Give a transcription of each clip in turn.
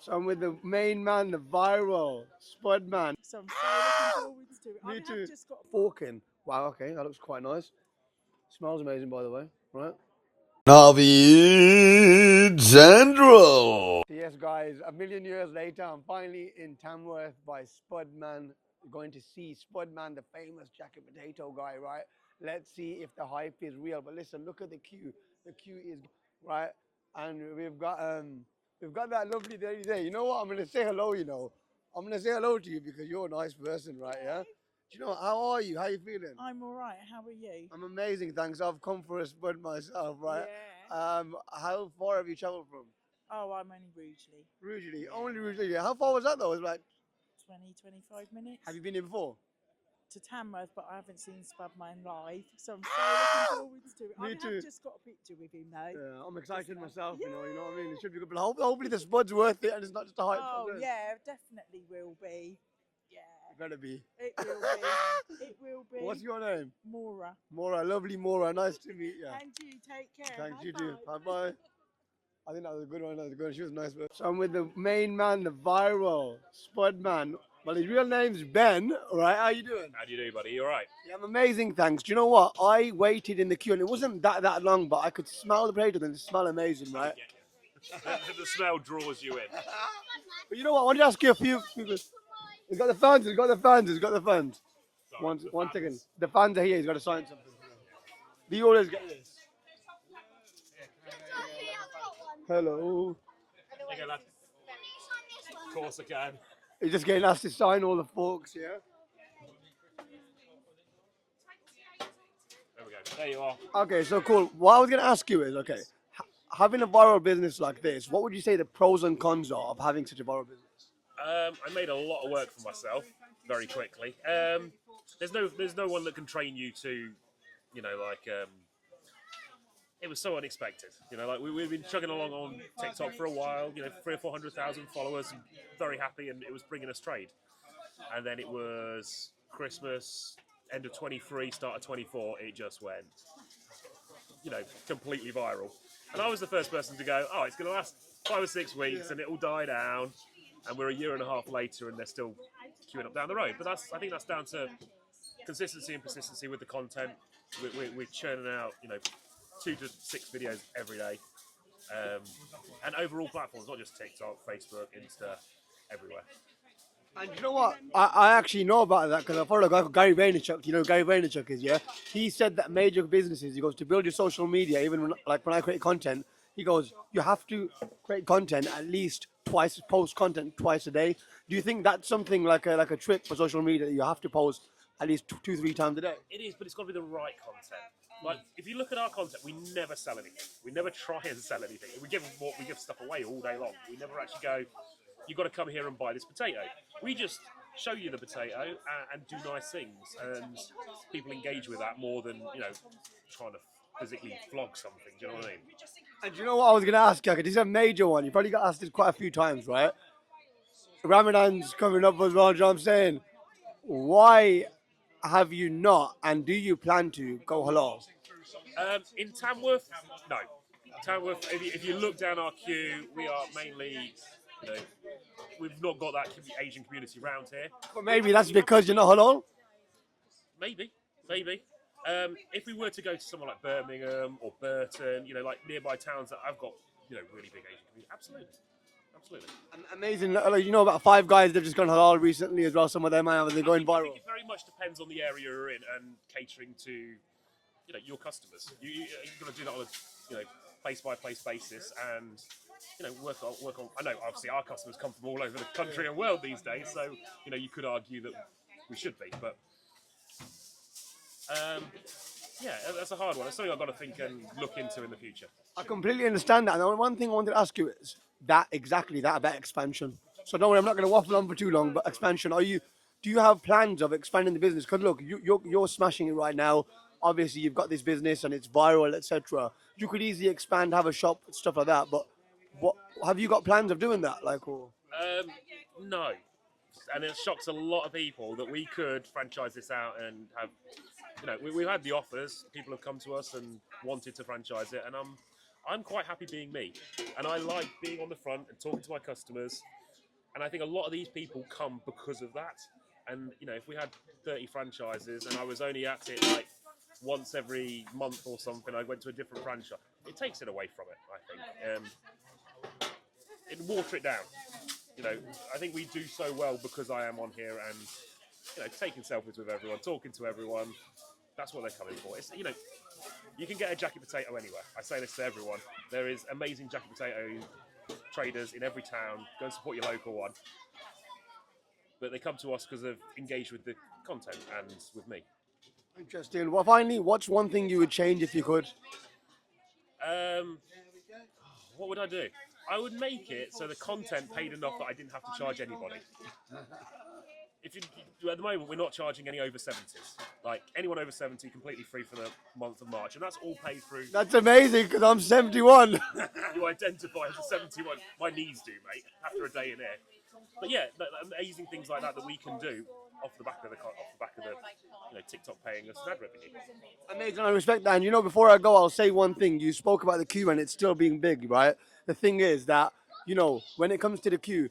So I'm with the main man, the viral Spudman. So I'm so looking forward to it. Me I too. have just got Forking. Wow, okay, that looks quite nice. Smells amazing, by the way. Right? Navid Zandro. Yes, guys, a million years later, I'm finally in Tamworth by Spudman. Going to see Spudman, the famous jacket potato guy, right? Let's see if the hype is real. But listen, look at the queue. The queue is right, and we've got that lovely lady there. You know what? I'm gonna say hello. I'm gonna say hello to you because you're a nice person, right? Yeah. Do you know how are you? How you feeling? I'm all right. How are you? I'm amazing, thanks. I've come for a spud myself, right? Yeah. How far have you travelled from? Oh, I'm only Rugeley. Rugeley, Yeah. only Rugeley. How far was that though? It was like, 20, 25 minutes. have you been here before? To Tamworth, but I haven't seen Spudman live, so I'm so looking forward to it. Me I too. have just got a picture with him though. Yeah, I'm excited Just myself. yeah. You know what I mean. It should be good, but hopefully the spud's worth it and it's not just a hype. Oh contest. yeah, definitely will be. Yeah. It better be. It will be. It will be. What's your name? Mora. Mora, lovely Mora. Nice to meet you. And you take care. Thanks, you Bye too. bye. Bye bye. I think that was a good one. That was a good one. She was nice. So I'm with the main man, the viral Spudman. Well, his real name's Ben. All right, how you doing? How do you do, buddy? You all right? Yeah, I'm amazing, thanks. Do you know what? I waited in the queue and it wasn't that long, but I could smell the potatoes and it smelled amazing, right? The smell draws you in. But you know what? I wanted to ask you a few. He's got the fans. He's got the fans. He's got the fans. Sorry, One second. The fans are here. He's got to sign something. Do you always get this? Hello. Okay, lad. Of course I can. He's just getting asked to sign all the forks, yeah? There we go. There you are. Okay, so cool. What I was going to ask you is, okay, having a viral business like this, what would you say the pros and cons are of having such a viral business? I made a lot of work for myself very quickly. There's no one that can train you to, it was so unexpected. We've been chugging along on TikTok for a while. 300,000 or 400,000 followers. Very happy, and it was bringing us trade. And then it was Christmas, end of 23, start of 24. It just went, completely viral. And I was the first person to go, oh, it's going to last 5 or 6 weeks, and it will die down. And we're a year and a half later, and they're still queuing up down the road. But I think that's down to consistency and persistency with the content. We're churning out, 2 to 6 videos every day, and overall platforms, not just TikTok, Facebook, Insta, everywhere. And you know what? I actually know about that because I follow a guy called Gary Vaynerchuk. You know who Gary Vaynerchuk is, yeah? He said that major businesses, he goes, to build your social media, even when I create content, he goes, you have to create content at least twice, post content twice a day. Do you think that's something like a trick for social media that you have to post at least 2-3 times a day? It is, but it's got to be the right content. Like, if you look at our content, we never sell anything. We never try and sell anything. We give stuff away all day long. We never actually go, you've got to come here and buy this potato. We just show you the potato and do nice things, and people engage with that more than trying to physically vlog something. Do you know what I mean? And do you know what I was going to ask you? This is a major one. You probably got asked this quite a few times, right? Ramadan's coming up as well, you know what I'm saying? Why have you not, and do you plan to go halal? In Tamworth, no. Tamworth, if you look down our queue, we are mainly, we've not got that Asian community around here. But maybe that's because you're not halal? Maybe. If we were to go to somewhere like Birmingham or Burton, like nearby towns that have got, really big Asian community, absolutely. Amazing. You know about 5 guys that have just gone halal recently as well. Some of them they're going I viral. think it very much depends on the area you're in and catering to, your customers. You've got to do that on a, place by place basis, and work on. I know obviously our customers come from all over the country and world these days, so you could argue that we should be, but yeah, that's a hard one. It's something I've got to think and look into in the future. I completely understand that. And one thing I wanted to ask you is that about expansion. So don't worry, I'm not going to waffle on for too long. But expansion, do you have plans of expanding the business? Because look, you're smashing it right now. Obviously, you've got this business and it's viral, etc. You could easily expand, have a shop, stuff like that. But what have you got plans of doing that? No, and it shocks a lot of people that we could franchise this out and have. We've had the offers. People have come to us and wanted to franchise it, and I'm quite happy being me, and I like being on the front and talking to my customers. And I think a lot of these people come because of that. And you know, if we had 30 franchises and I was only at it like once every month or something, I went to a different franchise. It takes it away from it. I think it water it down. You know, I think we do so well because I am on here and you know taking selfies with everyone, talking to everyone. That's what they're coming for. It's you know, you can get a jacket potato anywhere. I say this to everyone. There is amazing jacket potato traders in every town. Go and support your local one. But they come to us because they've engaged with the content and with me. Interesting. Well, finally, what's one thing you would change if you could? What would I do? I would make it so the content paid enough that I didn't have to charge anybody. If you, at the moment, we're not charging any over 70s. Like anyone over 70, completely free for the month of March, and that's all paid through. That's amazing because I'm 71. You identify as a 71. My knees do, mate. After a day in here. But yeah, amazing things like that we can do off the back of the you know, TikTok paying us ad revenue. Amazing, I respect that. And you know, before I go, I'll say one thing. You spoke about the queue and it's still being big, right? The thing is that, you know, when it comes to the queue,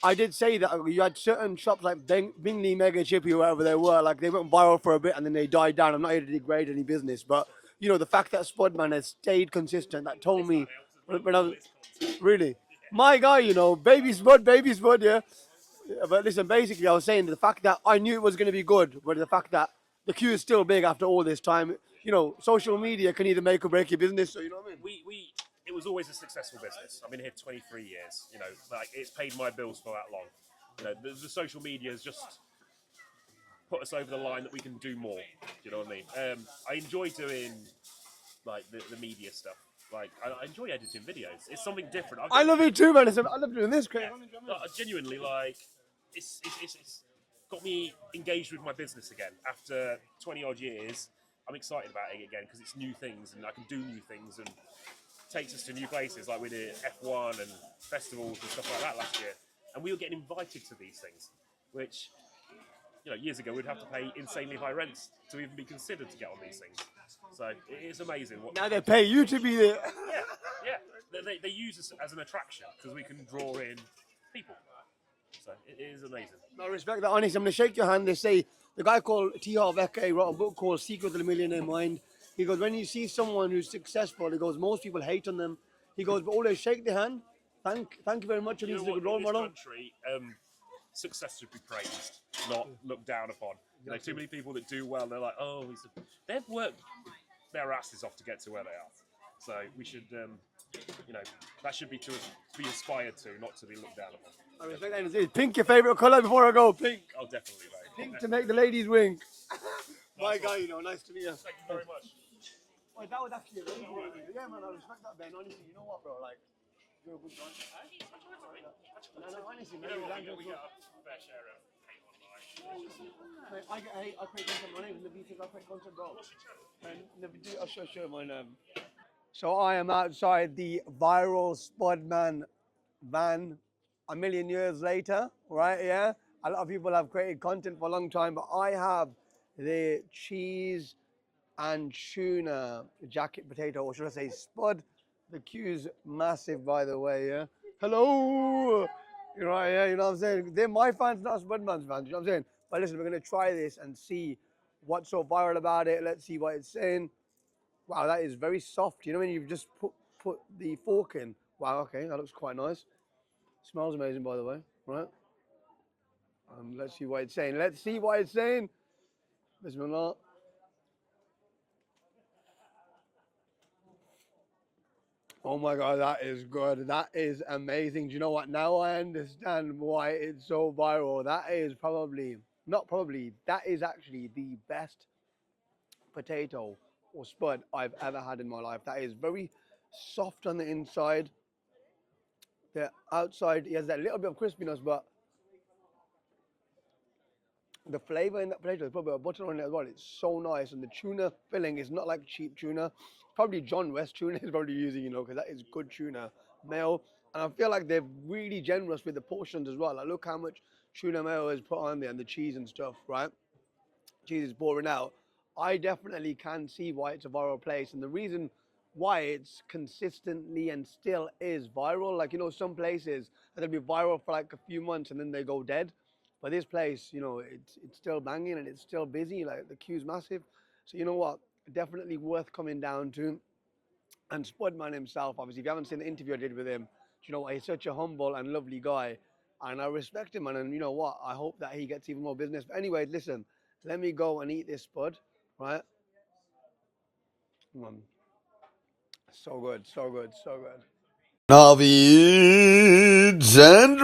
I did say that you had certain shops like Bingley, Mega Chippy, or whatever they were, like they went viral for a bit and then they died down. I'm not here to degrade any business, but, you know, the fact that Spudman has stayed consistent, that told me when I was, really, my guy, you know, baby Spud, yeah. But listen, basically, I was saying the fact that I knew it was going to be good, but the fact that the queue is still big after all this time, you know, social media can either make or break your business. So you know what I mean? It was always a successful business. I've been here 23 years. You know, like it's paid my bills for that long. You know, the social media has just put us over the line that we can do more. Do you know what I mean? I enjoy doing like the media stuff. Like I enjoy editing videos. It's something different. I love it too, man. I love doing this, Craig. Genuinely, like it's got me engaged with my business again after 20 odd years. I'm excited about it again because it's new things and I can do new things and takes us to new places. Like we did F1 and festivals and stuff like that last year, and we were getting invited to these things, which you know years ago we'd have to pay insanely high rents to even be considered to get on these things. So it is amazing. Now they pay you to be there. Yeah. They use us as an attraction because we can draw in people. So it is amazing. I respect that. Honestly, I'm going to shake your hand. They say the guy called T. Harv Eker wrote a book called Secret of the Millionaire Mind. He goes, when you see someone who's successful, he goes, most people hate on them. He goes, but always shake their hand. Thank you very much. And he's a good role model. In this country, success should be praised, not looked down upon. You know, too many people that do well, they're like, oh, they've worked their asses off to get to where they are. So we should, you know, that should be to be inspired to, not to be looked down upon. I respect that. Is pink your favourite colour before I go? Pink. Oh, definitely, mate. Pink to make the ladies wink. My guy, you know, nice to meet you. Thank you very much. Well, that was actually a really good. Yeah, man, I respect that, Ben. Honestly, you know what, bro? Like, you're a good guy. No, honestly, man. We get a fair share of hate online. Mate, I create content. My name is Navitas. I create content, bro. And I'll show my name. So I am outside the viral Spudman van a million years later, right? Yeah. A lot of people have created content for a long time, but I have the cheese and tuna jacket potato, or should I say spud. The queue's massive, by the way, yeah. Hello! You're right, yeah, you know what I'm saying? They're my fans, not Spudman's fans, you know what I'm saying? But listen, we're going to try this and see what's so viral about it. Let's see what it's saying. Wow, that is very soft. You know when you've just put the fork in? Wow, okay, that looks quite nice. Smells amazing, by the way, right? Let's see what it's saying. Let's see what it's saying. Bismillah. Oh my God, that is good. That is amazing. Do you know what? Now I understand why it's so viral. That is that is actually the best potato or spud I've ever had in my life. That is very soft on the inside. The outside, it has that little bit of crispiness, but the flavor in that potato is probably a butter on it as well. It's so nice, and the tuna filling is not like cheap tuna. Probably John West tuna is probably using, you know, because that is good tuna mayo. And I feel like they're really generous with the portions as well. Like, look how much tuna mayo is put on there and the cheese and stuff, right? Cheese is pouring out. I definitely can see why it's a viral place, and the reason why it's consistently and still is viral. Like, you know, some places they'll be viral for like a few months and then they go dead. But this place, you know, it's still banging and it's still busy. Like the queue's massive. So you know what? Definitely worth coming down to. And Spudman himself, obviously, if you haven't seen the interview I did with him, you know what? He's such a humble and lovely guy. And I respect him. And you know what? I hope that he gets even more business. But anyway, listen, let me go and eat this spud, right? Mm. So good, so good, so good. Navids and